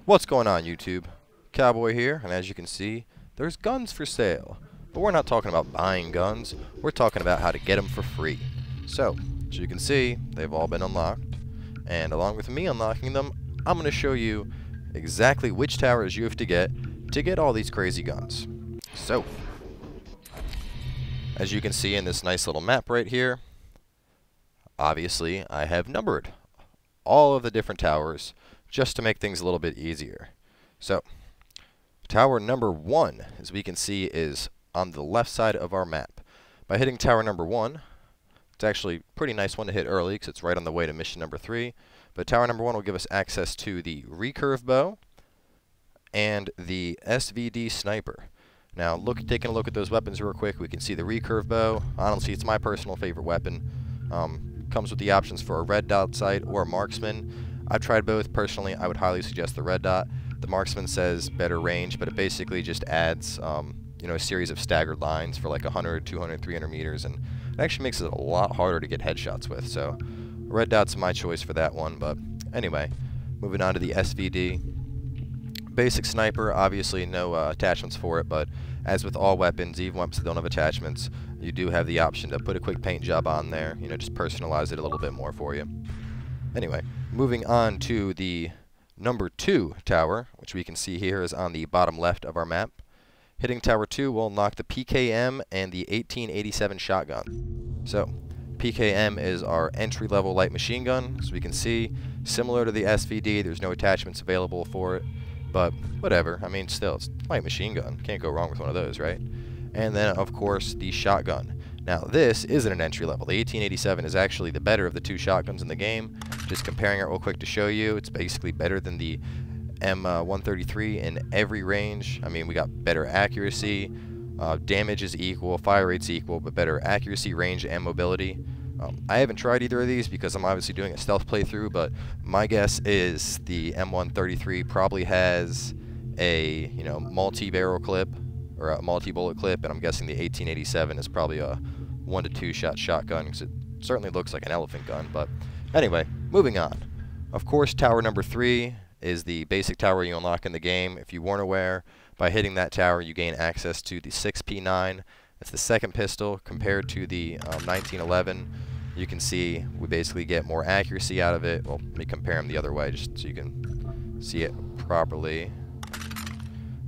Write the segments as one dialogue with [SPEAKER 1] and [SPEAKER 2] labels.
[SPEAKER 1] What's going on, YouTube? Cowboy here, and as you can see, there's guns for sale. But we're not talking about buying guns, we're talking about how to get them for free. So, as you can see, they've all been unlocked, and along with me unlocking them, I'm going to show you exactly which towers you have to get all these crazy guns. So, as you can see in this nice little map right here, obviously I have numbered all of the different towers just to make things a little bit easier. So, tower number 1, as we can see, is on the left side of our map. By hitting tower number 1, it's actually a pretty nice one to hit early because it's right on the way to mission number 3. But tower number 1 will give us access to the recurve bow and the SVD sniper. Now, taking a look at those weapons real quick, we can see the recurve bow. Honestly, it's my personal favorite weapon. Comes with the options for a red dot sight or a marksman. I've tried both. Personally, I would highly suggest the red dot. The marksman says better range, but it basically just adds a series of staggered lines for like 100, 200, 300 meters, and it actually makes it a lot harder to get headshots with. So, red dot's my choice for that one. But anyway, moving on to the SVD. Basic sniper, obviously no attachments for it, but as with all weapons, even weapons that don't have attachments, you do have the option to put a quick paint job on there, just personalize it a little bit more for you. Anyway, moving on to the number 2 tower, which we can see here is on the bottom left of our map. Hitting tower 2 will unlock the PKM and the 1887 shotgun. So, PKM is our entry-level light machine gun, as we can see. Similar to the SVD, there's no attachments available for it. But whatever, I mean, still, it's a light machine gun. Can't go wrong with one of those, right? And then, of course, the shotgun. Now, this isn't an entry level. The 1887 is actually the better of the 2 shotguns in the game. Just comparing it real quick to show you, it's basically better than the M133 in every range. I mean, we got better accuracy, damage is equal, fire rate's equal, but better accuracy, range, and mobility. I haven't tried either of these because I'm obviously doing a stealth playthrough, but my guess is the M133 probably has a multi-barrel clip or a multi-bullet clip, and I'm guessing the 1887 is probably a 1 to 2 shot shotgun because it certainly looks like an elephant gun. But anyway, moving on. Of course, tower number 3 is the basic tower you unlock in the game. If you weren't aware, by hitting that tower, you gain access to the 6P9. It's the second pistol compared to the 1911. You can see we basically get more accuracy out of it. Well, let me compare them the other way just so you can see it properly.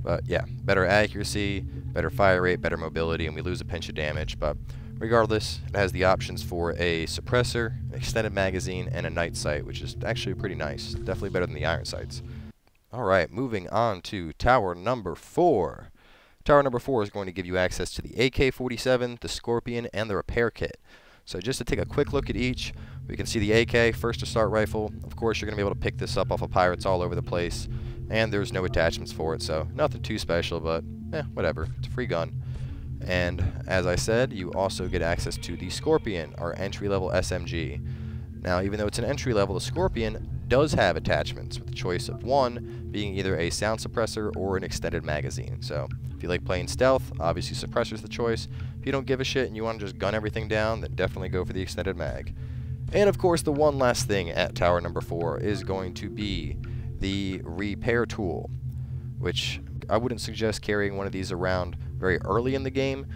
[SPEAKER 1] But yeah, better accuracy, better fire rate, better mobility, and we lose a pinch of damage. But regardless, it has the options for a suppressor, an extended magazine, and a night sight, which is actually pretty nice. Definitely better than the iron sights. Alright, moving on to tower number 4. Tower number 4 is going to give you access to the AK-47, the Scorpion, and the repair kit. So just to take a quick look at each, we can see the AK, first to start rifle. Of course, you're going to be able to pick this up off of pirates all over the place, and there's no attachments for it, so nothing too special, but whatever. It's a free gun. And as I said, you also get access to the Scorpion, our entry-level SMG. Now, even though it's an entry-level, the Scorpion does have attachments, with the choice of one being either a sound suppressor or an extended magazine. So, if you like playing stealth, obviously suppressor's the choice. If you don't give a shit and you want to just gun everything down, then definitely go for the extended mag. And of course, the one last thing at tower number 4 is going to be the repair tool, which I wouldn't suggest carrying one of these around very early in the game.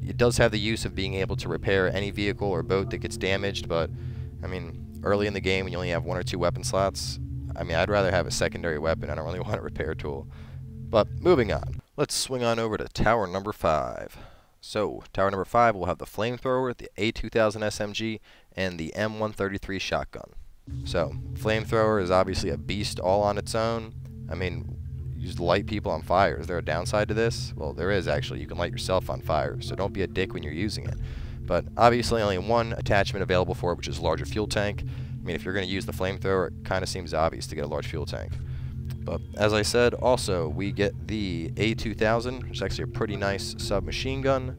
[SPEAKER 1] It does have the use of being able to repair any vehicle or boat that gets damaged, but I mean, early in the game when you only have 1 or 2 weapon slots, I mean, I'd rather have a secondary weapon. I don't really want a repair tool. But moving on, let's swing on over to tower number 5. So, tower number 5 will have the flamethrower, the A2000 SMG, and the M133 shotgun. So, flamethrower is obviously a beast all on its own. I mean, you just light people on fire. Is there a downside to this? Well, there is actually. You can light yourself on fire, so don't be a dick when you're using it. But obviously only one attachment available for it, which is a larger fuel tank. I mean, if you're going to use the flamethrower, it kind of seems obvious to get a large fuel tank. But as I said, also, we get the A2000, which is actually a pretty nice submachine gun.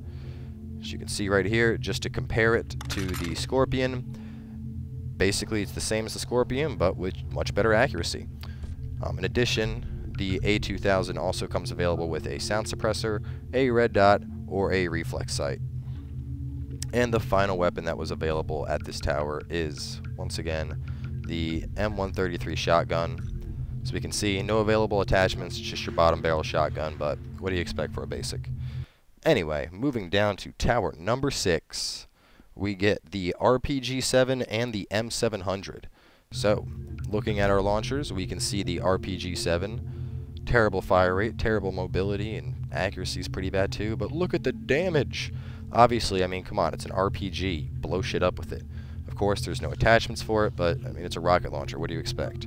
[SPEAKER 1] As you can see right here, just to compare it to the Scorpion, basically it's the same as the Scorpion, but with much better accuracy. In addition, the A2000 also comes available with a sound suppressor, a red dot, or a reflex sight. And the final weapon that was available at this tower is, once again, the M133 shotgun. So we can see no available attachments, just your bottom barrel shotgun, but what do you expect for a basic? Anyway, moving down to tower number 6, we get the RPG-7 and the M700. So, looking at our launchers, we can see the RPG-7, terrible fire rate, terrible mobility, and accuracy is pretty bad too, but look at the damage! Obviously, I mean, come on, it's an RPG, blow shit up with it. Of course, there's no attachments for it, but, I mean, it's a rocket launcher, what do you expect?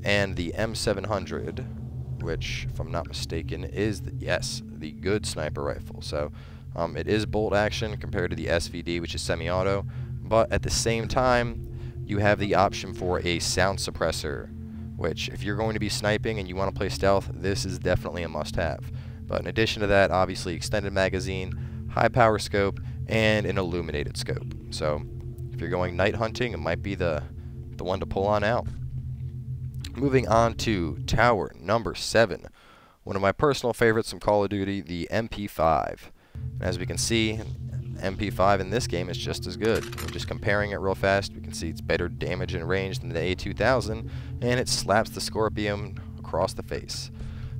[SPEAKER 1] And the M700, which, if I'm not mistaken, is, the good sniper rifle. So, it is bolt action compared to the SVD, which is semi-auto, but at the same time, you have the option for a sound suppressor, which, if you're going to be sniping and you want to play stealth, this is definitely a must-have. But in addition to that, obviously, extended magazine, high power scope, and an illuminated scope. So, if you're going night hunting, it might be the one to pull on out. Moving on to tower number 7, one of my personal favorites from Call of Duty, the MP5. As we can see, MP5 in this game is just as good. We're just comparing it real fast, we can see it's better damage and range than the A2000, and it slaps the Scorpion across the face.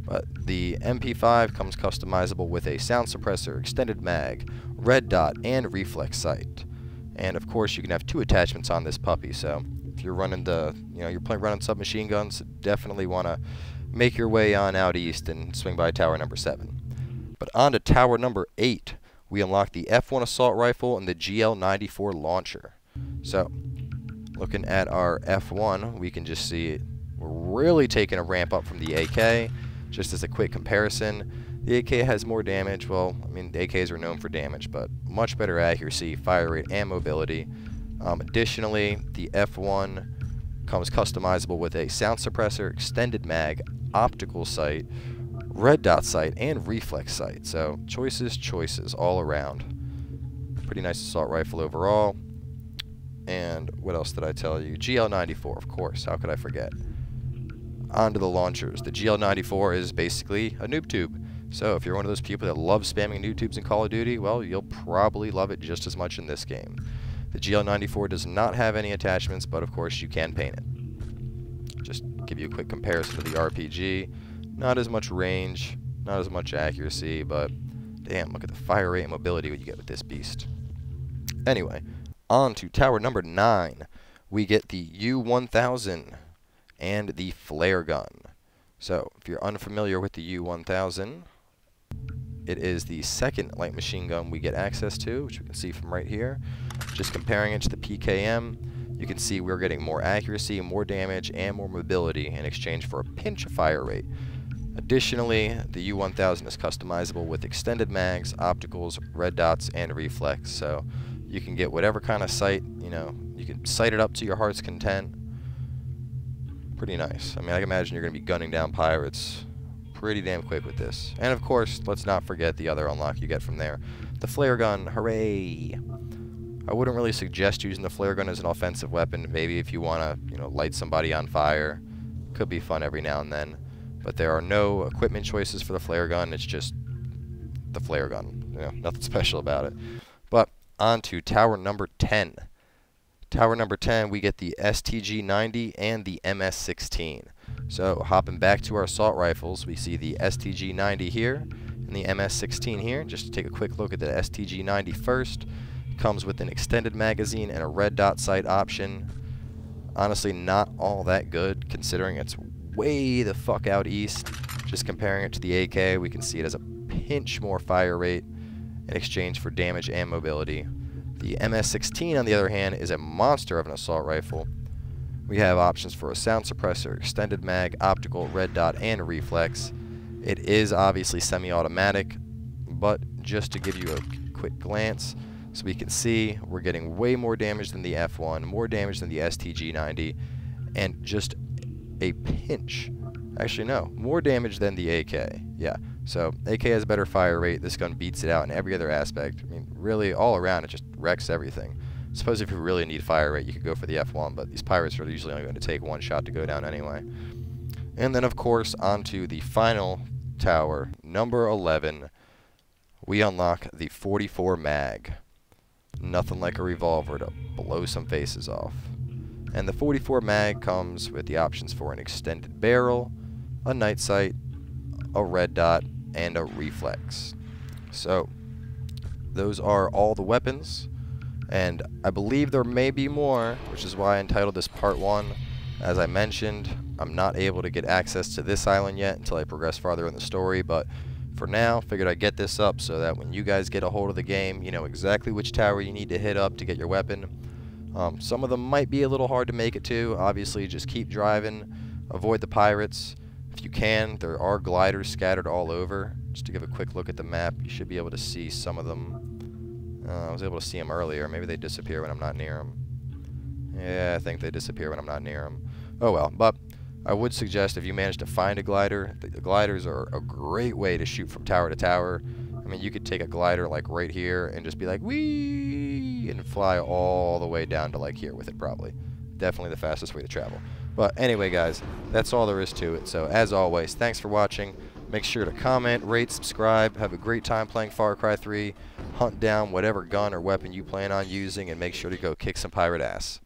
[SPEAKER 1] But the MP5 comes customizable with a sound suppressor, extended mag, red dot, and reflex sight. And of course, you can have 2 attachments on this puppy, so if you're running running submachine guns, definitely want to make your way on out east and swing by tower number 7. But on to tower number 8, we unlock the F1 assault rifle and the GL94 launcher. So, looking at our F1, we can just see we're really taking a ramp up from the AK. Just as a quick comparison, the AK has more damage. Well, I mean, the AKs are known for damage, but much better accuracy, fire rate, and mobility. Additionally, the F1 comes customizable with a sound suppressor, extended mag, optical sight, red dot sight, and reflex sight. So, choices all around. Pretty nice assault rifle overall. And what else did I tell you? GL94, of course. How could I forget? On to the launchers. The GL94 is basically a noob tube. So if you're one of those people that love spamming noob tubes in Call of Duty, well, you'll probably love it just as much in this game. The GL94 does not have any attachments, but of course you can paint it. Just give you a quick comparison to the RPG. Not as much range, not as much accuracy, but damn, look at the fire rate and mobility what you get with this beast. Anyway, on to tower number 9. We get the U1000 and the flare gun. So, if you're unfamiliar with the U1000, it is the second light machine gun we get access to, which you can see from right here. Just comparing it to the PKM, you can see we're getting more accuracy, more damage, and more mobility in exchange for a pinch of fire rate. Additionally, the U1000 is customizable with extended mags, opticals, red dots, and reflex. So, you can get whatever kind of sight, you can sight it up to your heart's content. Pretty nice. I mean, I can imagine you're going to be gunning down pirates pretty damn quick with this. And of course, let's not forget the other unlock you get from there. The flare gun, hooray! I wouldn't really suggest using the flare gun as an offensive weapon. Maybe if you want to, light somebody on fire. Could be fun every now and then. But there are no equipment choices for the flare gun. It's just the flare gun. Nothing special about it. But on to tower number 10. Tower number 10, we get the STG-90 and the MS-16. So, hopping back to our assault rifles, we see the STG-90 here and the MS-16 here. Just to take a quick look at the STG-90 first. It comes with an extended magazine and a red dot sight option. Honestly, not all that good, considering it's way the fuck out east. Just comparing it to the AK, we can see it has a pinch more fire rate in exchange for damage and mobility. The MS-16, on the other hand, is a monster of an assault rifle. We have options for a sound suppressor, extended mag, optical, red dot, and reflex. It is obviously semi-automatic, but just to give you a quick glance, so we can see we're getting way more damage than the F1, more damage than the STG-90, and just a pinch. Actually, no, more damage than the AK. Yeah, so AK has a better fire rate. This gun beats it out in every other aspect. I mean, really, all around, it just wrecks everything. I suppose if you really need fire rate, you could go for the F1, but these pirates are usually only going to take one shot to go down anyway. And then, of course, onto the final tower, number 11, we unlock the 44 mag. Nothing like a revolver to blow some faces off. And the 44 mag comes with the options for an extended barrel, a night sight, a red dot, and a reflex. So those are all the weapons, and I believe there may be more, which is why I entitled this Part 1. As I mentioned, I'm not able to get access to this island yet until I progress farther in the story, but for now, figured I'd get this up so that when you guys get a hold of the game, you know exactly which tower you need to hit up to get your weapon. Some of them might be a little hard to make it to. Obviously, just keep driving, avoid the pirates. If you can, there are gliders scattered all over. Just to give a quick look at the map, you should be able to see some of them. I was able to see them earlier. Maybe they disappear when I'm not near them. Yeah, I think they disappear when I'm not near them. Oh well, but I would suggest if you manage to find a glider, the gliders are a great way to shoot from tower to tower. I mean, you could take a glider like right here and just be like, whee, and fly all the way down to like here with it probably. Definitely the fastest way to travel. But anyway, guys, that's all there is to it. So as always, thanks for watching. Make sure to comment, rate, subscribe. Have a great time playing Far Cry 3. Hunt down whatever gun or weapon you plan on using, and make sure to go kick some pirate ass.